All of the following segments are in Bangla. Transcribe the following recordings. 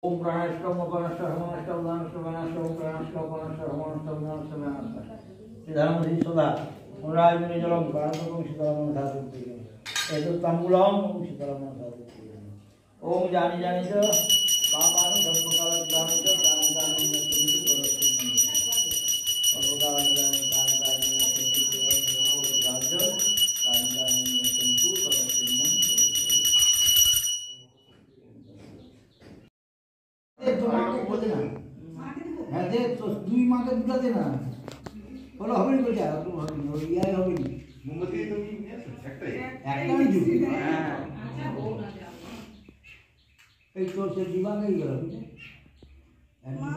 ओम प्राणाष्टम अपनाष्टम हमाष्टम दानष्टम वनाष्टम प्राणाष्टम अपनाष्टम हमाष्टम दानष्टम वनाष्टम सिद्धामधि सदा मुराजने जलम भारतकं सीतारामं धातुते एतो तांबूलम ओम सीतारामं धातुते ओम जानि जानि च पापानि सर्वकालं जानि च प्राणानि नश्यन्ति सर्वकालं जानि प्राणानि नश्यन्ति দুই মাকে দুটাতে না বলো হবে না বলছে আর তুমি হবে না ইয়াই হবে না মোমবাতি তুমি একটাই দিবি হ্যাঁ এই তো সে দিবাঙ্গই গেল মা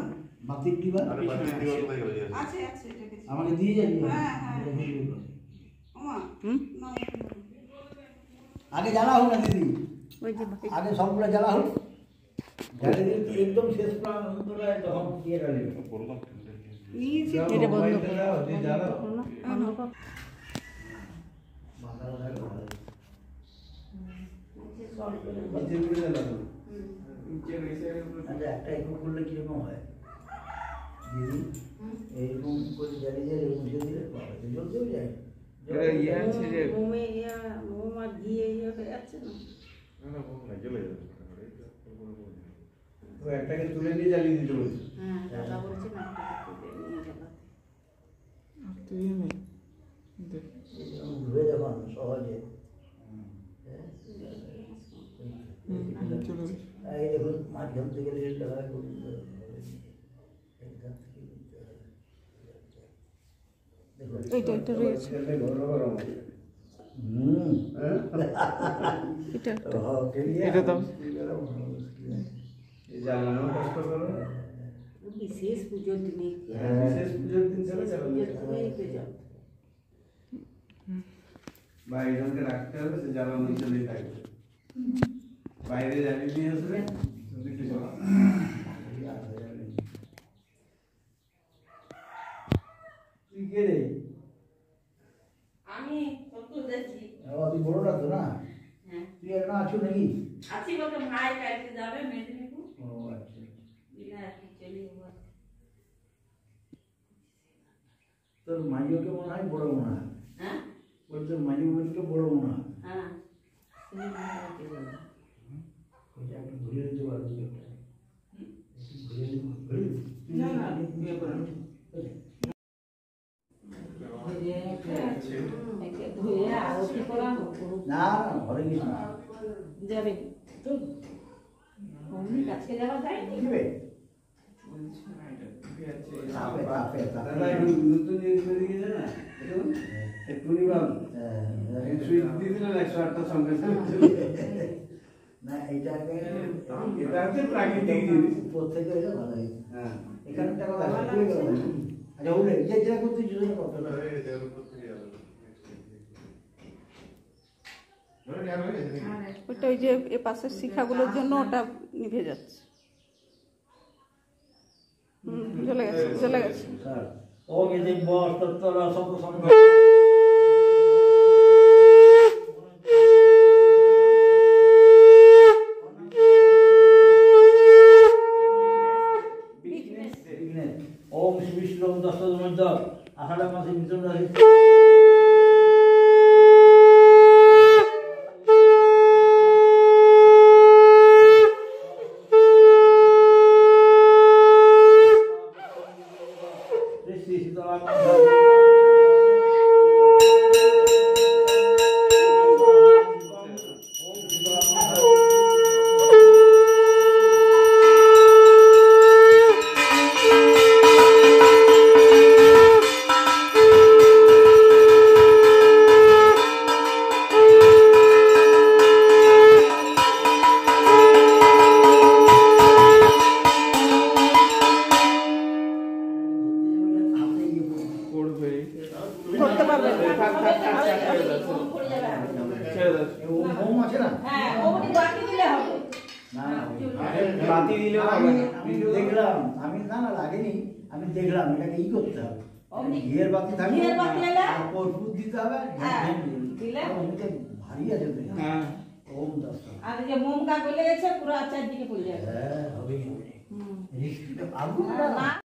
বাতির দিবা আরে বাতির দিবা কোথায় গেল আছে আছে এটাকে আমাকে দিয়ে যাবি হ্যাঁ হ্যাঁ ওমা না আগে জ্বালা হোক না দিদি ওই যে আগে সবগুলো জ্বালা হোক জ্বালা দিলে তো একদম শেষ প্রাণ অন্তরায় তখন দিয়ে গেলে বললাম নিচে এটা বন্ধ করে দাও দিয়ে জ্বালা না মাথা লাগা ভালো নিচে সল করে নিচে করে জ্বালা নিচে রেসে আচ্ছা একটা একটু করলে কি রকম হয় দিদি এইরকম করে জ্বালিয়ে মুছে দিলে পাওয়া যায় জ্বলতেও যায় এটা ইয়ে আছে যে মোমে ইয়া মোম আর ঘি ইয়ে হয়ে যাচ্ছে না না মোম না জ্বলে যাবে তো একটাকে তুলে নিয়ে জ্বালিয়ে দিতে বলছি হ্যাঁ দাদা বলছে না তুলে নিয়ে জ্বালাতে আর তুই আমি ঘুরে যাবো সহজে চলো এই দেখুন মাঝখান থেকে রেল লাগা করুন এইটা এটা রয়েছে এটা দাও জ্বালানো কষ্ট করো বিশেষ পুজোর দিনে বিশেষ পুজোর দিন চলে যাবে বাইরে রাখতে হবে সে জ্বালানো চলেই থাকবে বাইরে জ্বালিয়ে নিয়ে আসবে একটু জ্বালা তুই কে রে আমি কত যাচ্ছি তুই বড়টা তো না হ্যাঁ তুই আর না আছো নাকি আছি বলতে ভাই কালকে যাবে মেদিনীপুর ও আচ্ছা বিনা চলি তোর মাইওকে মনে হয় বড় মনে হয় হ্যাঁ বলতে মাইও বলতে বড় মনে হয় হ্যাঁ তুমি মাইওকে বলো ওইটা একটু ঘুরে দিতে পারবো ঘুরে না না বিয়ে করে না ঘরে গিয়ে যাবে তো আজকে যাওয়া যায় না এইটাকে এটা হচ্ছে প্রাকৃতিক জিনিস প্রত্যেকে এটা ভালো হয় হ্যাঁ এখানে টাকা আচ্ছা ওরে যেটা করতে জন্য কথা ওটা ওই যে এ পাশের শিখাগুলোর জন্য ওটা নিভে যাচ্ছে জ্বলে গেছে জ্বলে গেছে ও গেছে বস তত্ত্বরা সব সঙ্গে ओम श्री विष्णु दशरथ मध्य आषाढ़ मासे मिथुन राशि श्री सीताराम ধরতে পারবে দেখলাম আমি না না লাগেনি আমি দেখলাম এটাকে ই করতে হবে ঘিয়ের বাতি থাকবে কর্পূর দিতে হবে ভারী আছে ওম দশ আর যে মোম কা গলে গেছে পুরো চারদিকে পড়ে যাবে হ্যাঁ হবে রিস্কটা পাবো না